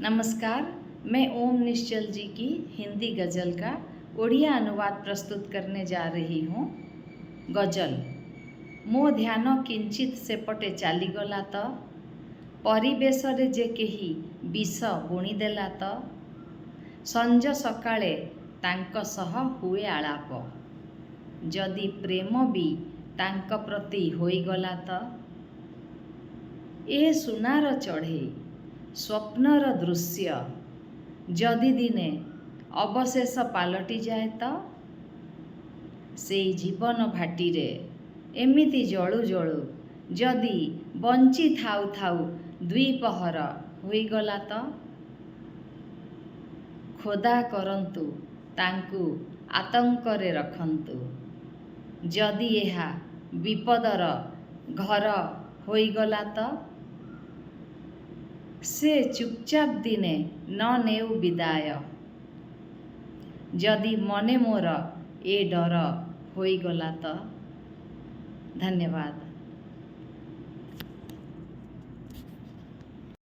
नमस्कार। मैं ओम निश्चल जी की हिंदी गज़ल का ओडिया अनुवाद प्रस्तुत करने जा रही हूँ। गज़ल। मो ध्यान किंचित सेपटे चलीगला तो परिवेश रे जे केही विष बुणीदेला तो संज सकाळे तांक सह हुए आलाप जदि प्रेम भी तांक प्रति होईगला तो ए सुनार चढ़े स्वप्नर दृश्य जदि दिने अवशेष पलटि जाए तो से जीवन भाटी रे एमिति जळु जळु जदि बंची थाउ थाउ द्विपहर होईगला तो खोदा करंतु तांकु आतंकरे रखंतु जदि एहा विपदर घर होईगला तो से चुपचाप दिने न नेउ विदाय जदि मने मोर ए डर होईगला तो। धन्यवाद।